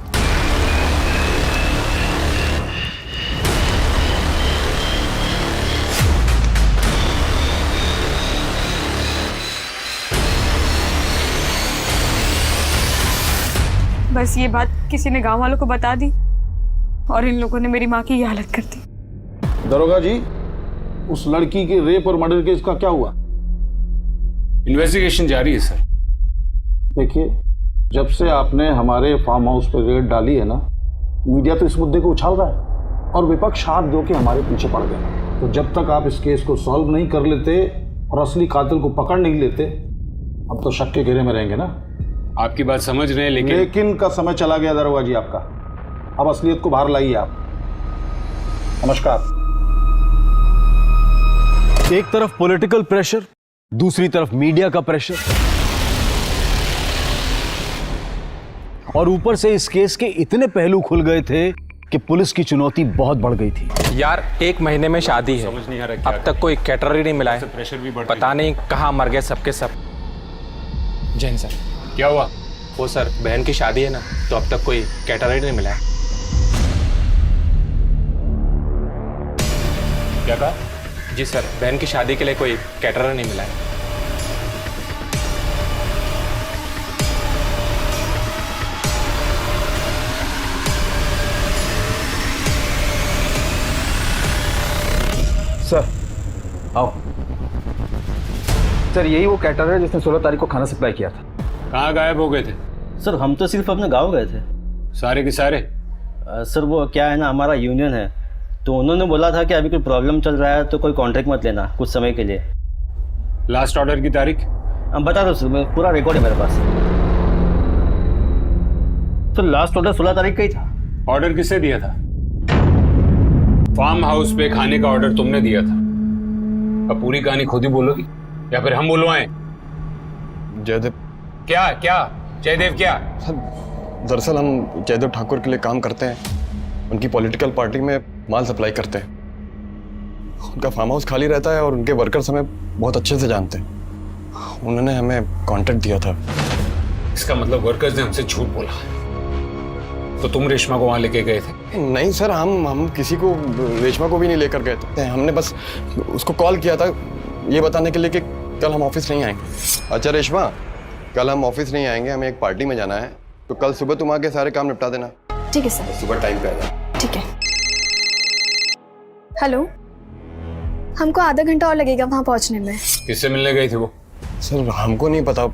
S14: बस ये बात किसी ने गांव वालों को बता दी और इन लोगों ने मेरी माँ की ये हालत कर दी।
S7: दरोगा जी, उस लड़की के रेप और मर्डर केस का क्या हुआ?
S6: इन्वेस्टिगेशन जारी है सर।
S7: देखिए, जब से आपने हमारे फार्म हाउस पर रेड डाली है ना, मीडिया तो इस मुद्दे को उछाल रहा है। और विपक्ष हाथ धो के हमारे पीछे पड़ गया। तो जब तक आप इस केस को सॉल्व नहीं कर लेते और असली कातिल को पकड़ नहीं लेते, अब तो शक के घेरे में रहेंगे ना।
S6: आपकी बात समझ रहे हैं,
S7: लेकिन का समय चला गया दरोगा जी आपका। अब असलियत को बाहर लाइए आप। नमस्कार।
S2: एक तरफ पॉलिटिकल प्रेशर, दूसरी तरफ मीडिया का प्रेशर, और ऊपर से इस केस के इतने पहलू खुल गए थे कि पुलिस की चुनौती बहुत बढ़ गई थी।
S13: यार 1 महीने में शादी है,
S6: समझ नहीं आ रहा
S13: अब तक कोई कैटरर ही नहीं मिला है।
S6: प्रेशर भी बढ़
S13: पता नहीं कहाँ मर गए सबके सब। जैन सर,
S6: क्या हुआ?
S13: वो सर बहन की शादी है ना, तो अब तक कोई कैटरर ही नहीं मिला है।
S6: क्या कहा?
S13: जी सर, बहन की शादी के लिए कोई कैटरर नहीं मिला है।
S5: सर आओ। सर यही वो कैटर है जिसने 16 तारीख को खाना सप्लाई किया था।
S6: कहाँ गायब हो गए थे?
S8: सर हम तो सिर्फ अपने गाँव गए थे।
S6: सारे के सारे?
S8: सर वो क्या है ना, हमारा यूनियन है, तो उन्होंने बोला था कि अभी कोई प्रॉब्लम चल रहा है तो कोई कॉन्ट्रैक्ट मत लेना कुछ समय के लिए।
S6: लास्ट ऑर्डर की तारीख?
S8: बता दो सर, पूरा रिकॉर्ड है मेरे पास। तो लास्ट ऑर्डर 16 तारीख का ही था।
S6: ऑर्डर किससे दिया था? फार्म हाउस पे खाने का ऑर्डर तुमने दिया था। अब पूरी कहानी खुद ही बोलोगी या फिर हम बुलवाएं?
S12: जयदेव।
S6: क्या क्या जयदेव क्या?
S12: सर दरअसल हम जयदेव ठाकुर के लिए काम करते हैं, उनकी पॉलिटिकल पार्टी में माल सप्लाई करते हैं। उनका फार्म हाउस खाली रहता है और उनके वर्कर्स हमें बहुत अच्छे से जानते हैं। उन्होंने हमें कॉन्ट्रैक्ट दिया था।
S6: इसका मतलब वर्कर्स ने हमसे झूठ बोला। तो तुम रेशमा को वहां लेके गए थे?
S12: नहीं सर, हम किसी को, रेशमा को भी नहीं लेकर गए थे। हमने बस उसको कॉल किया था ये बताने के लिए कि कल हम ऑफिस नहीं आएंगे। अच्छा रेशमा, कल हम ऑफिस नहीं आएंगे, हमें एक पार्टी में जाना है, तो कल सुबह तुम आके सारे काम निपटा देना।
S4: ठीक है सर।
S12: सुबह टाइम पे आ जाना।
S4: ठीक है। हेलो, हमको आधा घंटा और लगेगा वहां पहुंचने में।
S6: किससे मिलने गई थी वो?
S12: सर हमको नहीं पता,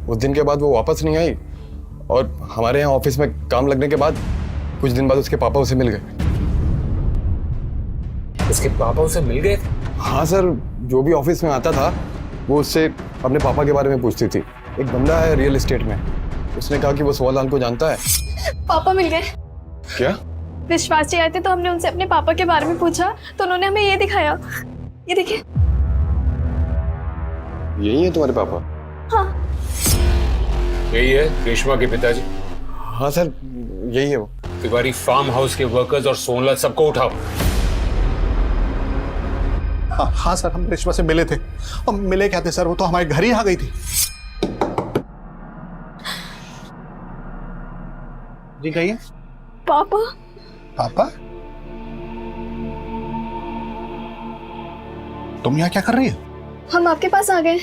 S12: उस दिन के बाद वो वापस नहीं आई और हमारे यहाँ ऑफिस में काम लगने के बाद कुछ दिन बाद उसके पापा उसे मिल गए।
S6: उसके पापा उसे मिल गए?
S12: हाँ सर, जो भी ऑफिस में आता था वो उससे अपने पापा के बारे में पूछती थी। एक बंदा है रियल एस्टेट में, उसने कहा कि वो सोहनलाल को जानता है।
S4: पापा मिल गए?
S12: क्या?
S4: विश्वास जी आए थे तो हमने उनसे अपने पापा के बारे में पूछा तो उन्होंने हमें ये दिखाया। ये देखिए।
S12: यही है तुम्हारे पापा?
S4: हाँ।
S6: यही है रेशमा के पिताजी?
S12: हाँ सर, यही है वो।
S6: तिवारी, फार्म हाउस के वर्कर्स और सोहनलाल सबको उठाओ।
S7: हाँ सर, हम रेशमा से मिले थे। हम मिले क्या थे सर, वो तो हमारे घर ही आ गई थी। जी कहिए।
S4: पापा।
S7: पापा? तुम यहाँ क्या कर रही हो?
S4: हम आपके पास आ गए।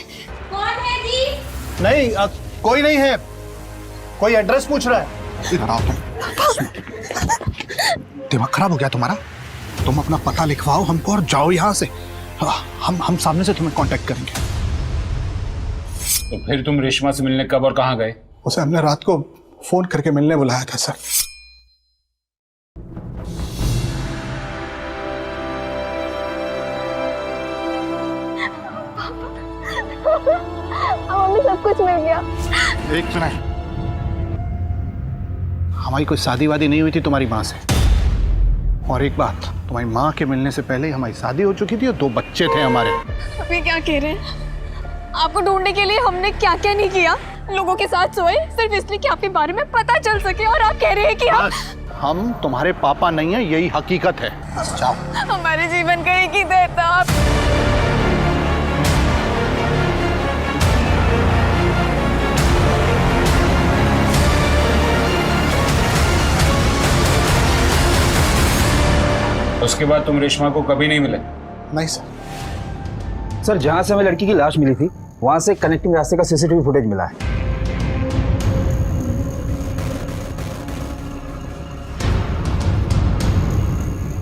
S3: कौन है जी?
S7: नहीं, कोई नहीं है। कोई एड्रेस पूछ रहा है। इधर आओ तुम। दिमाग खराब हो गया तुम्हारा? तुम अपना पता लिखवाओ हमको और जाओ यहाँ से। हम सामने से तुम्हें कांटेक्ट करेंगे।
S6: तो फिर तुम रेशमा से मिलने कब और कहाँ गए?
S7: उसे हमने रात को फोन करके मिलने बुलाया था सर।
S4: हमें सब कुछ मिल गया।
S7: एक मिनट, हमारी कोई शादी वादी नहीं हुई थी तुम्हारी माँ से। और एक बात, तुम्हारी माँ के मिलने से पहले ही हमारी शादी हो चुकी थी और 2 बच्चे थे हमारे।
S4: अभी क्या कह रहे हैं? आपको ढूंढने के लिए हमने क्या क्या नहीं किया। लोगों के साथ सोए सिर्फ इसलिए कि आपके बारे में पता चल सके, और आप कह रहे हैं कि
S7: हम तुम्हारे पापा नहीं है, यही हकीकत है। जाओ।
S4: हमारे जीवन का एक ही दर्द था आप।
S6: उसके बाद तुम रेशमा को कभी नहीं मिले?
S7: नहीं सर।
S5: सर जहां से हमें लड़की की लाश मिली थी वहां से कनेक्टिंग रास्ते का सीसीटीवी फुटेज मिला है।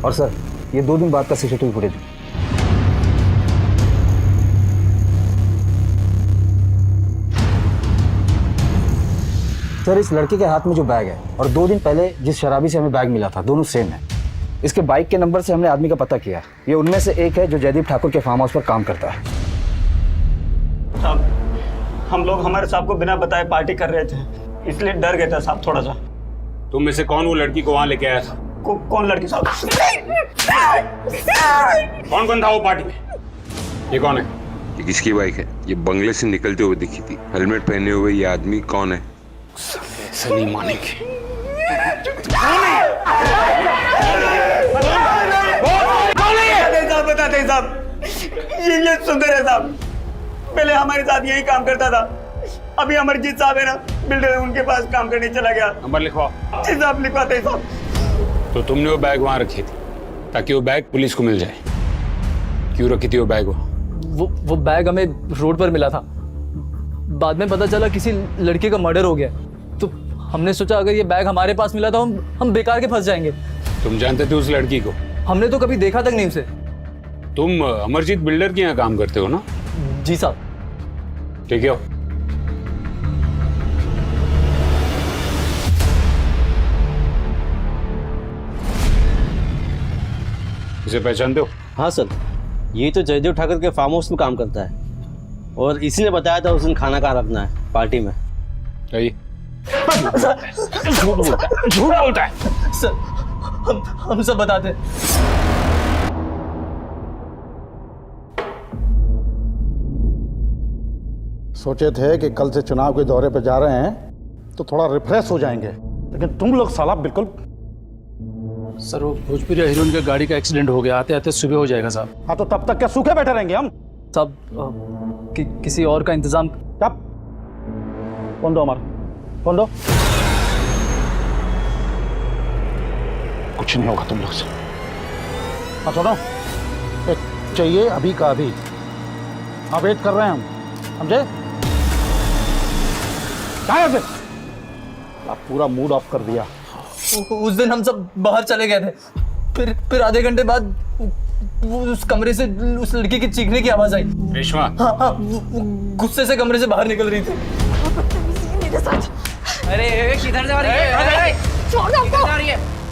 S5: और सर ये 2 दिन बाद का सीसीटीवी फुटेज। सर इस लड़के के हाथ में जो बैग है और 2 दिन पहले जिस शराबी से हमें बैग मिला था, दोनों सेम है। इसके बाइक के नंबर से हमने आदमी का पता किया। ये उनमें से एक है जो जयदीप ठाकुर के फार्म हाउस पर काम करता है।
S8: साहब हम लोग हमारे साहब को बिना बताए पार्टी कर रहे थे, इसलिए डर गए थे साहब थोड़ा सा।
S6: तुम में से कौन वो लड़की को वहां लेके आया था?
S8: कौन लड़की साहब?
S6: कौन कौन था वो पार्टी में? ये कौन है?
S11: ये किसकी बाइक है? ये बंगले से निकलते हुए दिखी थी। हेलमेट पहने हुए ये आदमी कौन है?
S6: ऐसे नहीं मानेंगे।
S8: बताते हैं साहब, ये सुंदर है साहब, पहले हमारे साथ यही काम करता था। अभी अमरजीत साहब है ना, बिल्डर, उनके पास काम करने चला गया।
S6: नंबर लिखवाओ।
S8: जी साहब लिखवाते हैं साहब।
S6: तो तुमने वो बैग वहां रखी थी ताकि वो बैग पुलिस को मिल जाए। क्यों रखी थी वो बैग?
S8: वो बैग हमें रोड पर मिला था, बाद में पता चला किसी लड़के का मर्डर हो गया, तो हमने सोचा अगर ये बैग हमारे पास मिला तो हम बेकार के फंस जाएंगे।
S6: तुम जानते थे उस लड़की को?
S8: हमने तो कभी देखा तक नहीं उसे।
S6: तुम अमरजीत बिल्डर के यहाँ काम करते हो ना?
S8: जी साहब।
S6: ठीक है। इसे पहचानते हो?
S8: हाँ सर, ये तो जयदेव ठाकुर के फार्म हाउस में काम करता है और इसी ने बताया था उस दिन खाना कहाँ रखना है पार्टी में।
S6: सही। झूठ बोलता है
S8: सर, हम सब बताते हैं।
S7: सोचे थे कि कल से चुनाव के दौरे पर जा रहे हैं तो थोड़ा रिफ्रेश हो जाएंगे, लेकिन तुम लोग साला बिल्कुल।
S8: सर वो भोजपुरी हीरोइन का गाड़ी का एक्सीडेंट हो गया, आते आते सुबह हो जाएगा साहब।
S7: हाँ तो तब तक क्या सूखे बैठे रहेंगे हम?
S8: साहब किसी और का इंतजाम।
S7: कब? फोन दो हमारा, फोन दो। कुछ नहीं होगा तुम लोग से। हाँ सुनो, एक चाहिए अभी का अभी। हाँ वेट कर रहे हैं हम, समझे? क्या है? आप पूरा मूड ऑफ कर दिया।
S8: उस दिन हम सब बाहर चले गए थे, फिर आधे घंटे बाद वो उस कमरे से उस लड़की की चीखने की आवाज आई।
S6: रेशमा?
S8: हाँ, वो गुस्से से कमरे से बाहर निकल रही थी।
S3: मेरे साथ।
S8: अरे किधर जा रही है?
S3: छोड़ दो हमको।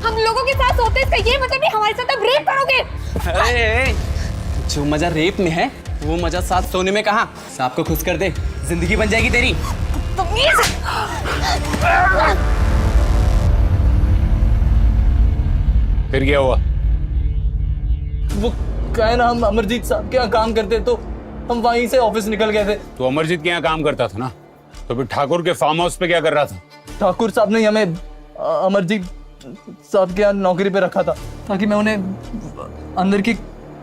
S3: हम लोगों के साथ सोते इसका ये मतलब नहीं हमारे साथ अब रेप करोगे।
S8: अरे जो मजा रेप में है वो मजा साथ सोने में कहाँ? सांप को खुश कर दे, जिंदगी बन जाएगी तेरी।
S6: फिर क्या हुआ?
S8: वो कहे ना, हम अमरजीत साहब के यहाँ काम करते तो हम वहीं से ऑफिस निकल गए थे।
S6: तो अमरजीत के यहाँ काम करता था ना, तो फिर ठाकुर के फार्म हाउस पे क्या कर रहा था?
S8: ठाकुर साहब ने हमें अमरजीत साहब के यहाँ नौकरी पे रखा था ताकि मैं उन्हें अंदर की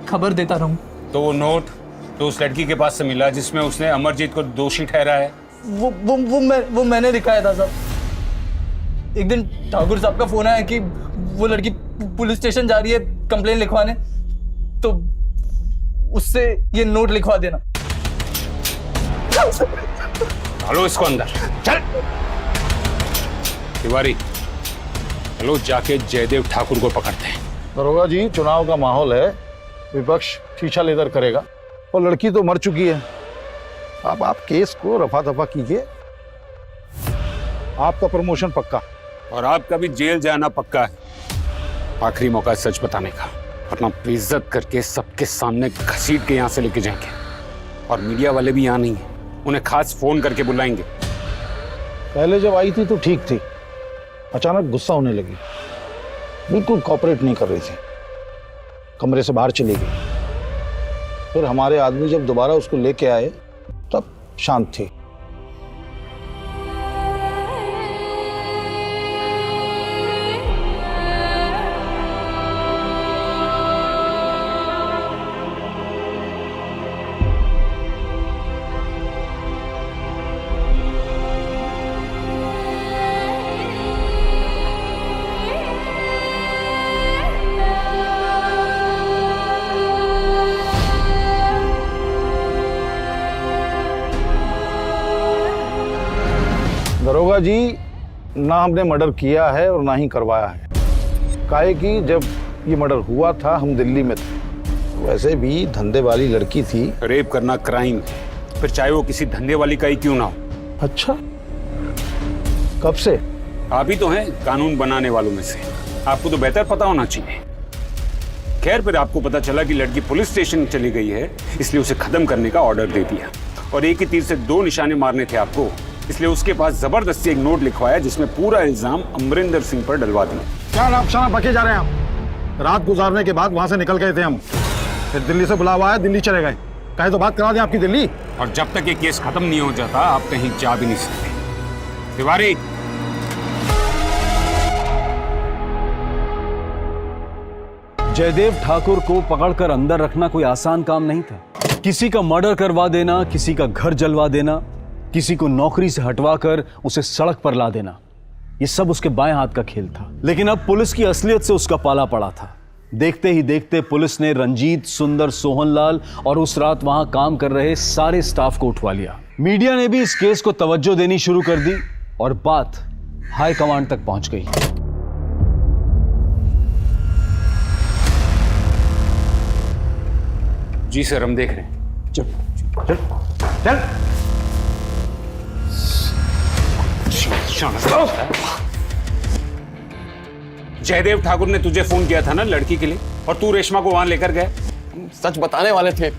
S8: खबर देता रहूं।
S6: तो वो नोट तो उस लड़की के पास से मिला जिसमें उसने अमरजीत को दोषी ठहराया है?
S8: वो मैंने दिखाया था साहब। एक दिन ठाकुर साहब का फोन आया कि वो लड़की पुलिस स्टेशन जा रही है कंप्लेन लिखवाने, तो उससे ये नोट लिखवा देना।
S6: चलो इसको अंदर चल। तिवारी चलो जाके जयदेव ठाकुर को पकड़ते हैं।
S7: दरोगा जी, चुनाव का माहौल है, विपक्ष शीशा लेदर करेगा और लड़की तो मर चुकी है। अब आप केस को रफा दफा कीजिए, आपका प्रमोशन पक्का
S6: और आपका भी जेल जाना पक्का है। आखिरी मौका है सच बताने का, वरना बेइज्जत करके सबके सामने घसीट के यहाँ से लेके जाएंगे। और मीडिया वाले भी यहाँ नहीं है, उन्हें खास फोन करके बुलाएंगे।
S7: पहले जब आई थी तो ठीक थी, अचानक गुस्सा होने लगी, बिल्कुल कॉपरेट नहीं कर रही थी, कमरे से बाहर चली गई। फिर हमारे आदमी जब दोबारा उसको लेके आए तब शांत थी। दरोगा जी, ना हमने मर्डर किया है और ना ही करवाया है। काहे कि जब ये मर्डर हुआ था हम दिल्ली में थे। वैसे भी धंधे वाली लड़की थी।
S6: रेप करना क्राइम है, फिर चाहे वो किसी धंधे वाली का ही क्यों ना हो।
S7: अच्छा, कब से?
S6: आप ही तो हैं कानून बनाने वालों में से, आपको तो बेहतर पता होना चाहिए। खैर फिर आपको पता चला कि लड़की पुलिस स्टेशन चली गई है, इसलिए उसे खत्म करने का ऑर्डर दे दिया और एक ही तीर से 2 निशाने मारने थे आपको, इसलिए उसके पास जबरदस्ती एक नोट लिखवाया जिसमें पूरा इल्जाम अमरिंदर सिंह पर डलवा दिया।
S7: क्या आप शराब बके जा रहे हैं? हम रात गुजारने के बाद वहां से निकल गए थे हम, फिर दिल्ली से बुलावा आया, दिल्ली चले गए। कहे तो बात करा दें आपकी दिल्ली।
S6: और जब तक ये केस खत्म नहीं हो जाता आप कहीं जा भी नहीं सकते। तिवारी,
S2: जयदेव ठाकुर को पकड़कर अंदर रखना कोई आसान काम नहीं था। किसी का मर्डर करवा देना, किसी का घर जलवा देना, किसी को नौकरी से हटवाकर उसे सड़क पर ला देना, ये सब उसके बाएं हाथ का खेल था। लेकिन अब पुलिस की असलियत से उसका पाला पड़ा था। देखते ही देखते पुलिस ने रंजीत, सुंदर, सोहनलाल और उस रात वहां काम कर रहे सारे स्टाफ को उठवा लिया। मीडिया ने भी इस केस को तवज्जो देनी शुरू कर दी और बात हाई कमांड तक पहुंच गई।
S6: जी सर, हम देख रहे हैं।
S7: चल चल चल।
S6: जयदेव ठाकुर ने तुझे फोन किया था ना लड़की के लिए, और तू रेशमा को वहां लेकर गए।
S13: सच बताने वाले थे,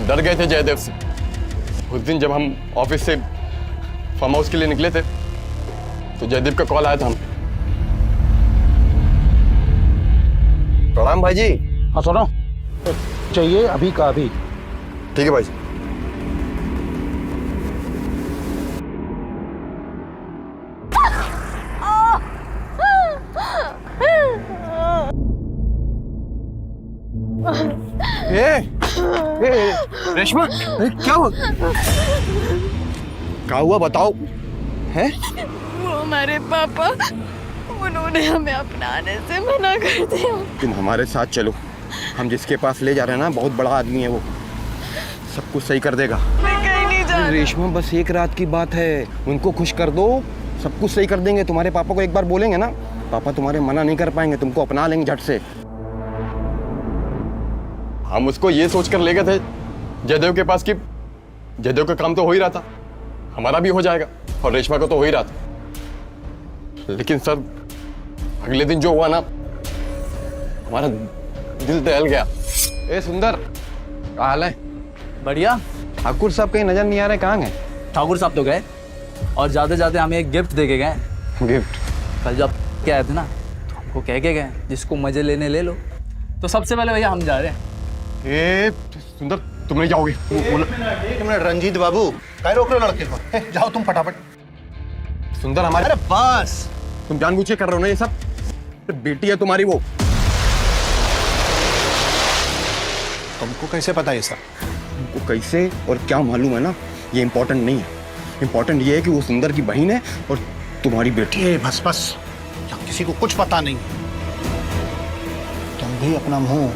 S13: डर गए थे जयदेव से। उस दिन जब हम ऑफिस से फार्म हाउस के लिए निकले थे तो जयदेव का कॉल आया था। प्रणाम भाई जी।
S7: हाँ सुनो, चाहिए अभी का अभी।
S13: ठीक है भाई जी।
S12: रेशमा, क्या हुआ? क्या हुआ बताओ? हैं?
S14: वो हमारे पापा, उन्होंने हमें अपनाने से मना कर दिया।
S12: तुम हमारे साथ चलो, हम जिसके पास ले जा रहे हैं ना बहुत बड़ा आदमी है, वो सब कुछ सही कर देगा।
S14: मैं कहीं नहीं जा रही।
S12: रेशमा बस एक रात की बात है, उनको खुश कर दो, सब कुछ सही कर देंगे। तुम्हारे पापा को एक बार बोलेंगे ना, पापा तुम्हारे मना नहीं कर पाएंगे, तुमको अपना लेंगे झट से।
S13: हम उसको ये सोच कर ले गए थे जयदेव के पास कि जयदेव का काम तो हो ही रहा था, हमारा भी हो जाएगा और रेशमा का तो हो ही रहा था। लेकिन सर अगले दिन जो हुआ ना, हमारा दिल दहल गया।
S12: ए सुंदर, क्या हाल है?
S8: बढ़िया।
S12: ठाकुर साहब कहीं नजर नहीं आ रहे, कहाँ गए?
S8: ठाकुर साहब तो गए और जाते जाते हमें एक गिफ्ट दे के गए।
S12: गिफ्ट?
S8: कल जब क्या आए थे ना तो हमको कह के गए जिसको मजे लेने ले लो। तो सबसे पहले भैया हम जा रहे हैं।
S13: ए सुंदर, तुम नहीं जाओगे?
S7: तुमने रंजीत बाबू कह रोक लो लड़के को, जाओ तुम फटाफट।
S13: सुंदर हमारे,
S7: अरे बस,
S13: तुम जानबूझ के कर रहे हो ना ये सब? बेटी है तुम्हारी वो।
S7: तुमको कैसे पता ये सब?
S12: तुमको कैसे और क्या मालूम है ना, ये इम्पोर्टेंट नहीं है। इम्पोर्टेंट ये है कि वो सुंदर की बहन है और तुम्हारी बेटी है।
S7: बस बस, यहाँ किसी को कुछ पता नहीं। तुम भी अपना मुंह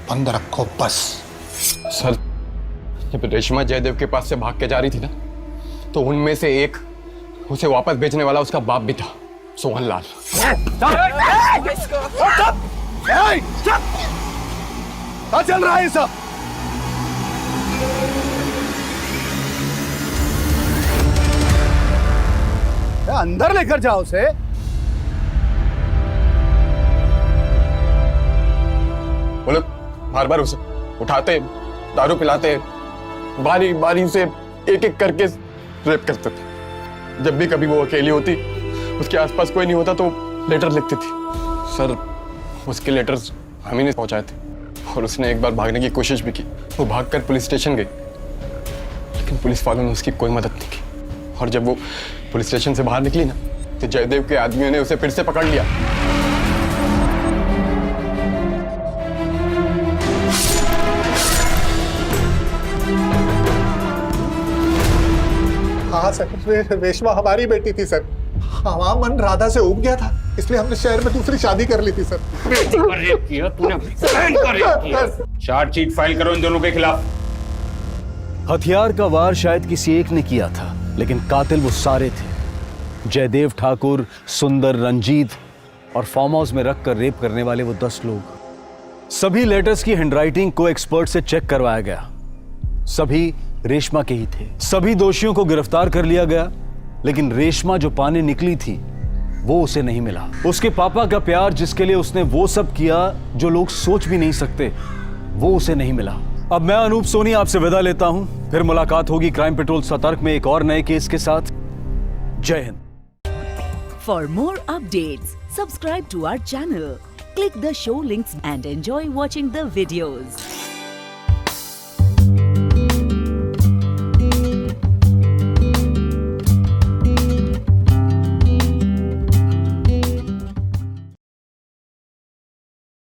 S7: बंद रखो बस।
S13: सर जब रेशमा जयदेव के पास से भाग के जा रही थी ना, तो उनमें से एक उसे वापस भेजने वाला उसका बाप भी था, सोहनलाल।
S7: क्या चल रहा है ये सब? अंदर लेकर जाओ उसे।
S13: वो लोग बार बार उसे उठाते, दारू पिलाते, बारी बारी से एक एक करके रेप करते थे। जब भी कभी वो अकेली होती, उसके आसपास कोई नहीं होता तो लेटर लिखती थी। सर उसके लेटर्स हम ही ने पहुंचाए थे और उसने एक बार भागने की कोशिश भी की। वो भागकर पुलिस स्टेशन गई, लेकिन पुलिस वालों ने उसकी कोई मदद नहीं की। और जब वो पुलिस स्टेशन से बाहर निकली ना, तो जयदेव के आदमियों ने उसे फिर से पकड़ लिया।
S7: हाँ सर, रेशमा हमारी बेटी थी सर। हमारा मन राधा से उब गया था, इसलिए हमने शहर में दूसरी शादी कर ली थी सर।
S6: चार्जशीट फाइल करो इन दोनों के खिलाफ।
S2: हथियार का वार शायद किसी एक ने किया था, लेकिन कातिल वो सारे थे। जयदेव ठाकुर, सुंदर, रंजीत और फार्म हाउस में रखकर रेप करने वाले वो 10 लोग। सभी लेटर्स की हैंडराइटिंग को एक्सपर्ट से चेक करवाया गया, सभी रेशमा के ही थे। सभी दोषियों को गिरफ्तार कर लिया गया, लेकिन रेशमा जो पाने निकली थी वो उसे नहीं मिला। उसके पापा का प्यार, जिसके लिए उसने वो सब किया जो लोग सोच भी नहीं सकते, वो उसे नहीं मिला। अब मैं अनूप सोनी आपसे विदा लेता हूं। फिर मुलाकात होगी क्राइम पेट्रोल सतर्क में एक और नए केस के साथ। जय Hind.
S15: For more updates, subscribe to our channel, click the show links and enjoy watching the videos.